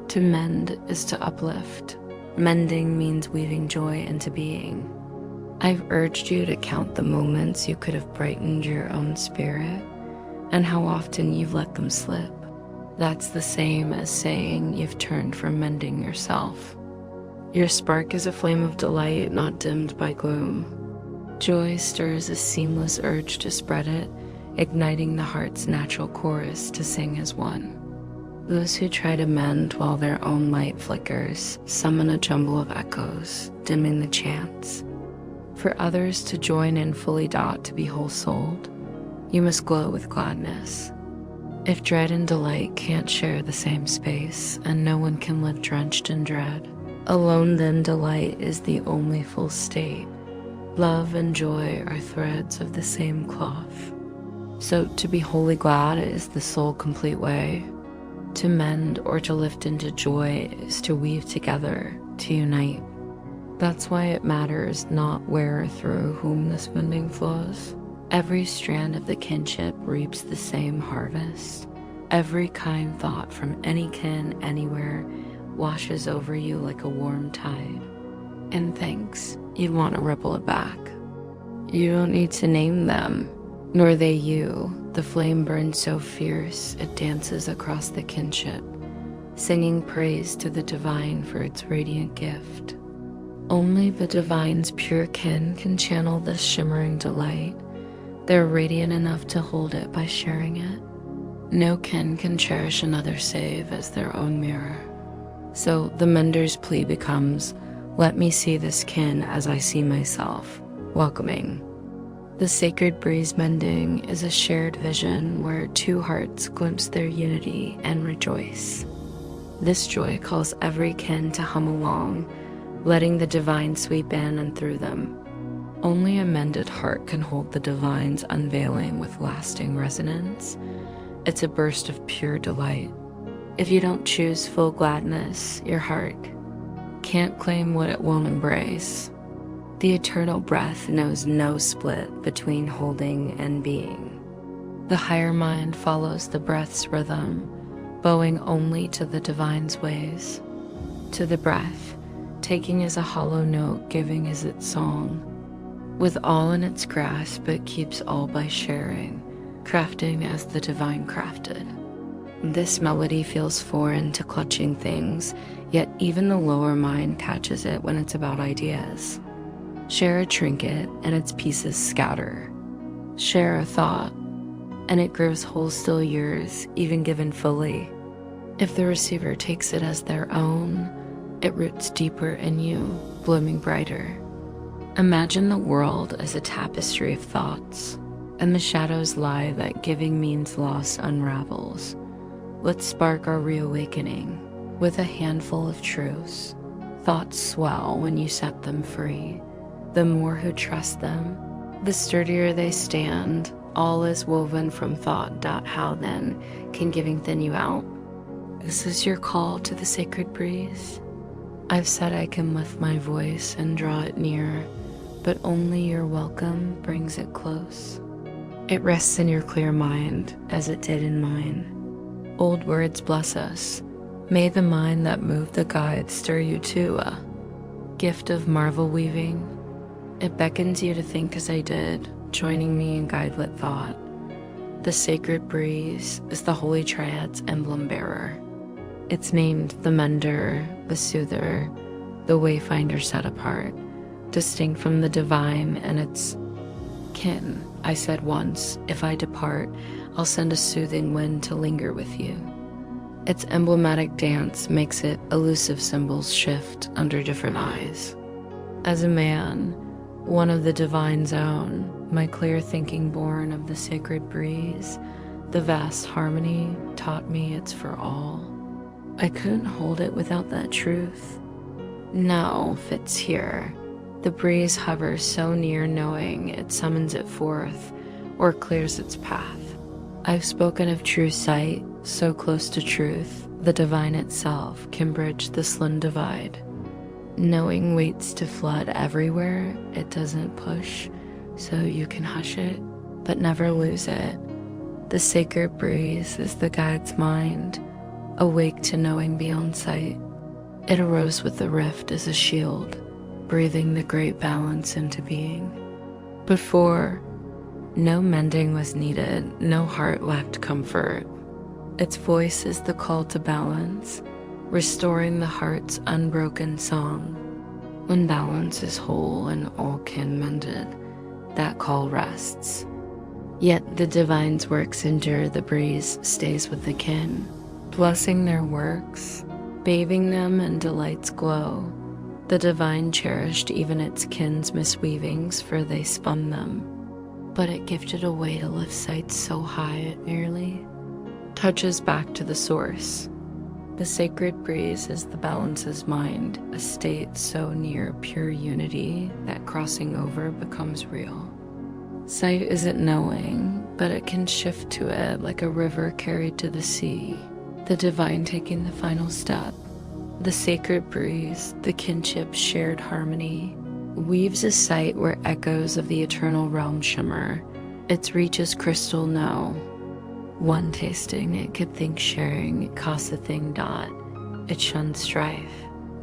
To mend is to uplift. Mending means weaving joy into being. I've urged you to count the moments you could have brightened your own spirit and how often you've let them slip. That's the same as saying you've turned from mending yourself. Your spark is a flame of delight, not dimmed by gloom. Joy stirs a seamless urge to spread it, igniting the heart's natural chorus to sing as one. Those who try to mend while their own light flickers summon a jumble of echoes, dimming the chants. For others to join in fully to be whole-souled, you must glow with gladness. If dread and delight can't share the same space, and no one can live drenched in dread, alone then delight is the only full state. Love and joy are threads of the same cloth. So to be wholly glad is the sole complete way. To mend or to lift into joy is to weave together, to unite. That's why it matters not where or through whom this mending flows. Every strand of the kinship reaps the same harvest. Every kind thought from any kin anywhere washes over you like a warm tide. And thanks, you'd want to ripple it back. You don't need to name them, nor they you. The flame burns so fierce it dances across the kinship, singing praise to the divine for its radiant gift. Only the divine's pure kin can channel this shimmering delight. They're radiant enough to hold it by sharing it. No kin can cherish another save as their own mirror. So the mender's plea becomes, let me see this kin as I see myself, welcoming. The sacred breeze mending is a shared vision where two hearts glimpse their unity and rejoice. This joy calls every kin to hum along, letting the divine sweep in and through them. Only a mended heart can hold the divine's unveiling with lasting resonance. It's a burst of pure delight. If you don't choose full gladness, your heart can't claim what it won't embrace. The eternal breath knows no split between holding and being. The higher mind follows the breath's rhythm, bowing only to the divine's ways. To the breath, taking is a hollow note, giving is its song. With all in its grasp, it keeps all by sharing, crafting as the divine crafted. This melody feels foreign to clutching things, yet even the lower mind catches it when it's about ideas. Share a trinket, and its pieces scatter. Share a thought, and it grows whole still yours, even given fully. If the receiver takes it as their own, it roots deeper in you, blooming brighter. Imagine the world as a tapestry of thoughts, and the shadows lie that giving means loss unravels. Let's spark our reawakening with a handful of truths. Thoughts swell when you set them free. The more who trust them, the sturdier they stand. All is woven from thought. How then can giving thin you out? Is this your call to the sacred breeze? I've said I can lift my voice and draw it near, but only your welcome brings it close. It rests in your clear mind, as it did in mine. Old words bless us. May the mind that moved the guide stir you to a gift of marvel weaving. It beckons you to think as I did, joining me in guide-lit thought. The sacred breeze is the Holy Triad's emblem bearer. It's named the Mender, the Soother, the Wayfinder set apart, distinct from the divine and its kin. I said once, if I depart, I'll send a soothing wind to linger with you. Its emblematic dance makes it elusive symbols shift under different eyes. As a man, one of the divine's own, my clear thinking born of the sacred breeze, the vast harmony taught me it's for all. I couldn't hold it without that truth. Now fits here. The breeze hovers so near knowing it summons it forth or clears its path. I've spoken of true sight, so close to truth, the divine itself can bridge the slim divide. Knowing waits to flood everywhere, it doesn't push, so you can hush it, but never lose it. The sacred breeze is the guide's mind, awake to knowing beyond sight. It arose with the rift as a shield, breathing the great balance into being. Before, no mending was needed, no heart lacked comfort. Its voice is the call to balance, restoring the heart's unbroken song. When balance is whole and all kin mended, that call rests. Yet the divine's works endure, the breeze stays with the kin, blessing their works, bathing them in delight's glow. The divine cherished even its kin's misweavings, for they spun them. But it gifted a way to lift sights so high it merely touches back to the source. The sacred breeze is the balance's mind, a state so near pure unity that crossing over becomes real. Sight isn't knowing, but it can shift to it like a river carried to the sea, the divine taking the final step. The sacred breeze, the kinship's shared harmony, weaves a sight where echoes of the eternal realm shimmer. Its reach is crystal now. One tasting, it could think sharing, it costs a thing dot. It shuns strife.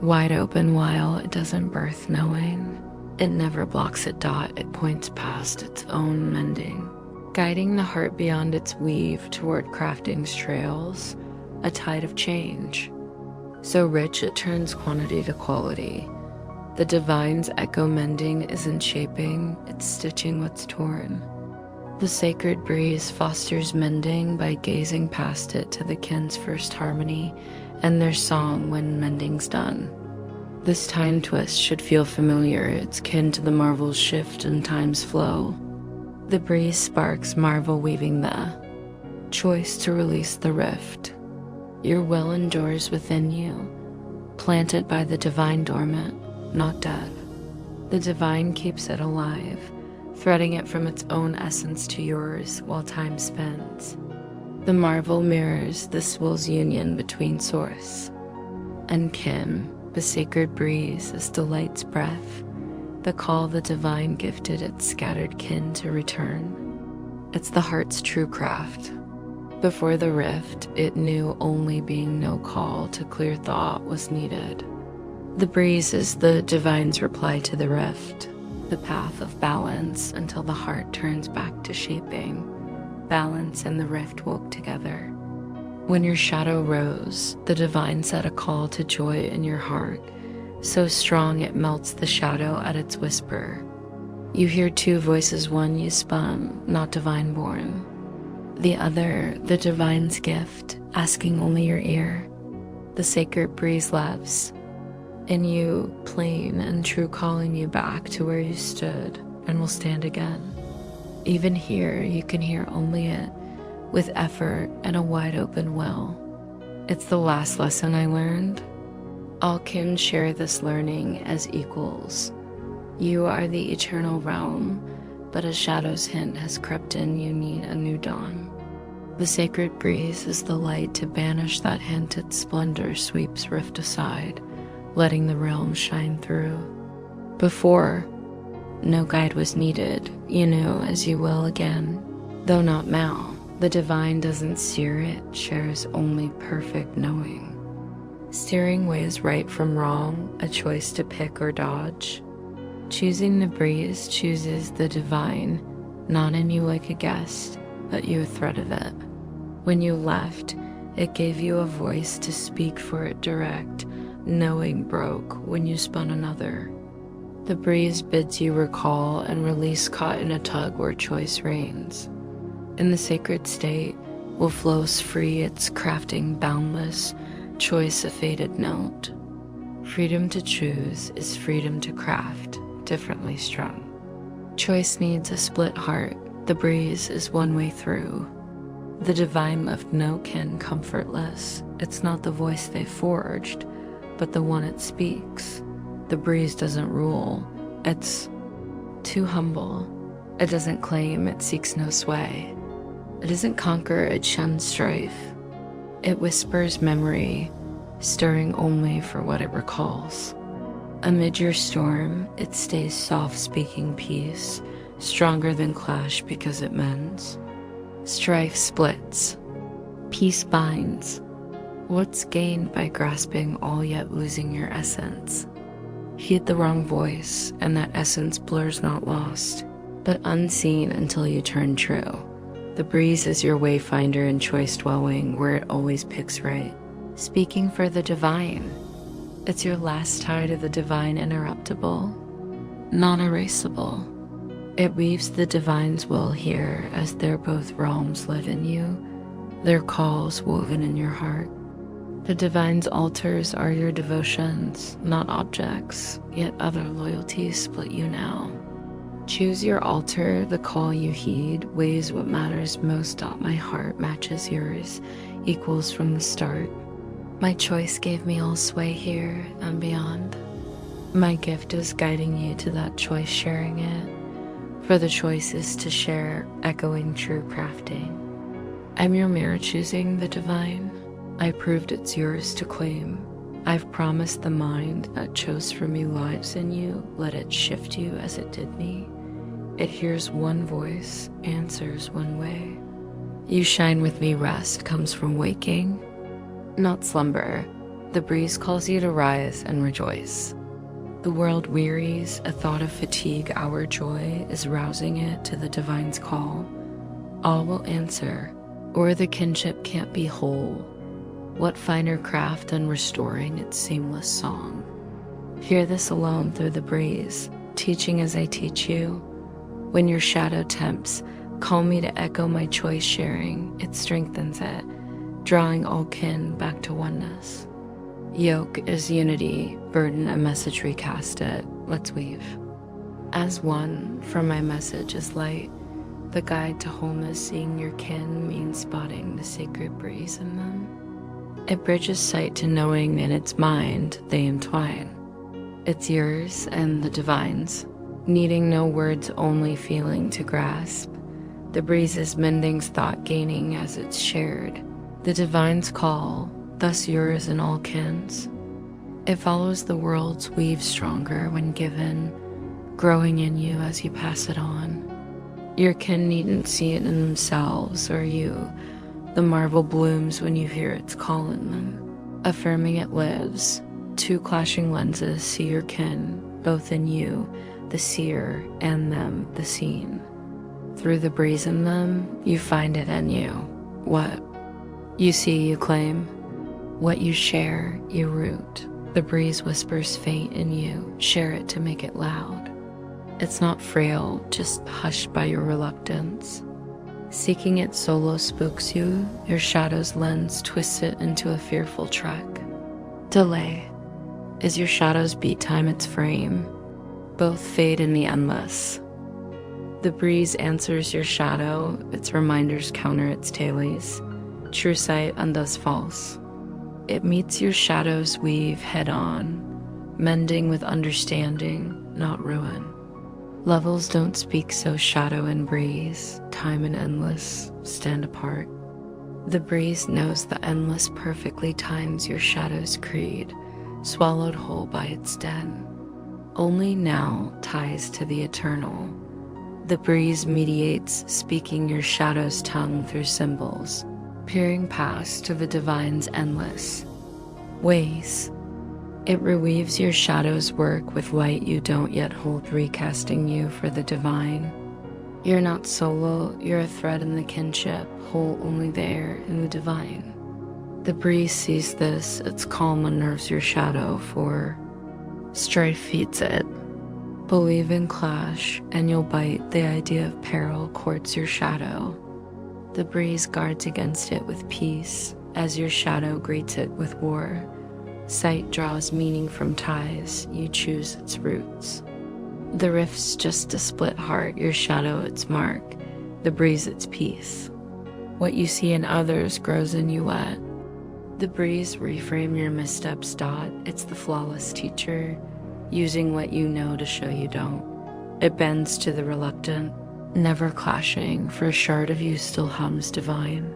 Wide open while it doesn't birth knowing. It never blocks at dot, it points past its own mending, guiding the heart beyond its weave toward crafting's trails, a tide of change. So rich it turns quantity to quality. The divine's echo mending isn't shaping, it's stitching what's torn. The sacred breeze fosters mending by gazing past it to the kin's first harmony and their song when mending's done. This time twist should feel familiar, it's kin to the marvel's shift and time's flow. The breeze sparks marvel weaving the choice to release the rift. Your will endures within you, planted by the divine dormant, not dead. The divine keeps it alive, threading it from its own essence to yours while time spins. The marvel mirrors this will's union between source and kin. The sacred breeze is delight's breath, the call the divine gifted its scattered kin to return. It's the heart's true craft. Before the rift, it knew only being no call to clear thought was needed. The breeze is the divine's reply to the rift, the path of balance until the heart turns back to shaping. Balance and the rift woke together. When your shadow rose, the divine set a call to joy in your heart, so strong it melts the shadow at its whisper. You hear two voices, one you spun, not divine born. The other, the divine's gift, asking only your ear. The sacred breeze loves in you, plain and true, calling you back to where you stood and will stand again. Even here, you can hear only it, with effort and a wide open will. It's the last lesson I learned. All kin share this learning as equals. You are the eternal realm, but a shadow's hint has crept in, you need a new dawn. The sacred breeze is the light to banish that hint, its splendor sweeps rift aside, letting the realm shine through. Before, no guide was needed, you knew as you will again, though not now. The divine doesn't steer, it shares only perfect knowing. Steering ways right from wrong, a choice to pick or dodge. Choosing the breeze chooses the divine, not in you like a guest, but you a thread of it. When you left, it gave you a voice to speak for it direct, knowing broke when you spun another. The breeze bids you recall and release, caught in a tug where choice reigns. In the sacred state will flows free, its crafting boundless, choice a faded note. Freedom to choose is freedom to craft, differently strung. Choice needs a split heart, the breeze is one way through. The divine left no kin comfortless, it's not the voice they forged, but the one it speaks. The breeze doesn't rule, it's too humble. It doesn't claim, it seeks no sway. It doesn't conquer, it shuns strife. It whispers memory, stirring only for what it recalls. Amid your storm, it stays soft, speaking peace, stronger than clash because it mends. Strife splits, peace binds. What's gained by grasping all yet losing your essence? Heed the wrong voice, and that essence blurs not lost, but unseen until you turn true. The breeze is your wayfinder and choice dwelling where it always picks right. Speaking for the divine. It's your last tie to the divine, interruptible, not erasable. It weaves the divine's will here as their both realms live in you, their calls woven in your heart. The divine's altars are your devotions, not objects, yet other loyalties split you now. Choose your altar, the call you heed weighs what matters most. My heart matches yours, equals from the start. My choice gave me all sway here and beyond. My gift is guiding you to that choice, sharing it. For the choice is to share, echoing true crafting. I'm your mirror choosing the divine. I proved it's yours to claim. I've promised the mind that chose for me lives in you. Let it shift you as it did me. It hears one voice, answers one way. You shine with me, rest comes from waking, not slumber. The breeze calls you to rise and rejoice. The world wearies, a thought of fatigue, our joy is rousing it to the divine's call. All will answer, or the kinship can't be whole. What finer craft than restoring its seamless song? Hear this alone through the breeze, teaching as I teach you. When your shadow tempts, call me to echo my choice, sharing. It strengthens it, drawing all kin back to oneness. Yoke is unity, burden a message, recast it. Let's weave. As one, from my message is light. The guide to wholeness, seeing your kin means spotting the sacred breeze in them. It bridges sight to knowing in its mind they entwine. It's yours and the divine's, needing no words, only feeling to grasp. The breeze's mending's thought gaining as it's shared. The divine's call, thus yours and all kin's. It follows the world's weave stronger when given, growing in you as you pass it on. Your kin needn't see it in themselves or you. The marvel blooms when you hear its call in them. Affirming it lives. Two clashing lenses see your kin, both in you, the seer, and them, the seen. Through the breeze in them, you find it in you. What you see, you claim. What you share, you root. The breeze whispers faint in you. Share it to make it loud. It's not frail, just hushed by your reluctance. Seeking it solo spooks you. Your shadow's lens twists it into a fearful trek. Delay. Is your shadow's beat time its frame? Both fade in the endless. The breeze answers your shadow, its reminders counter its tailies. True sight undoes false. It meets your shadow's weave head on, mending with understanding, not ruin. Levels don't speak, so shadow and breeze, time and endless, stand apart. The breeze knows the endless perfectly times your shadow's creed, swallowed whole by its den. Only now ties to the eternal. The breeze mediates, speaking your shadow's tongue through symbols, peering past to the divine's endless ways. It reweaves your shadow's work with light you don't yet hold, recasting you for the divine. You're not solo, you're a thread in the kinship, whole only there in the divine. The breeze sees this, its calm unnerves your shadow, for strife feeds it. Believe in clash, and you'll bite. The idea of peril courts your shadow. The breeze guards against it with peace, as your shadow greets it with war. Sight draws meaning from ties, you choose its roots. The rift's just a split heart, your shadow its mark, the breeze its peace. What you see in others grows in you let. The breeze reframe your missteps, it's the flawless teacher, using what you know to show you don't. It bends to the reluctant, never clashing, for a shard of you still hums divine.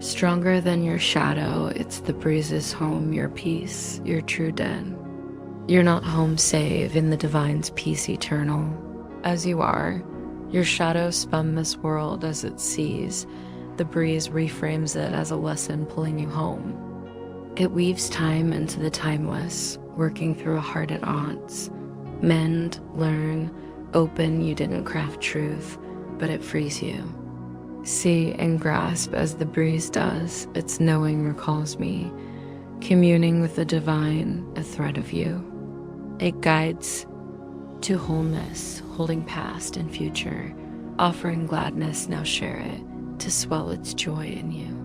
Stronger than your shadow, it's the breeze's home, your peace, your true den. You're not home save in the divine's peace eternal. As you are, your shadow spun this world as it sees. The breeze reframes it as a lesson pulling you home. It weaves time into the timeless, working through a heart at odds. Mend, learn, open. You didn't craft truth, but it frees you. See and grasp as the breeze does, its knowing recalls me, communing with the divine, a thread of you. It guides to wholeness, holding past and future, offering gladness. Now share it to swell its joy in you.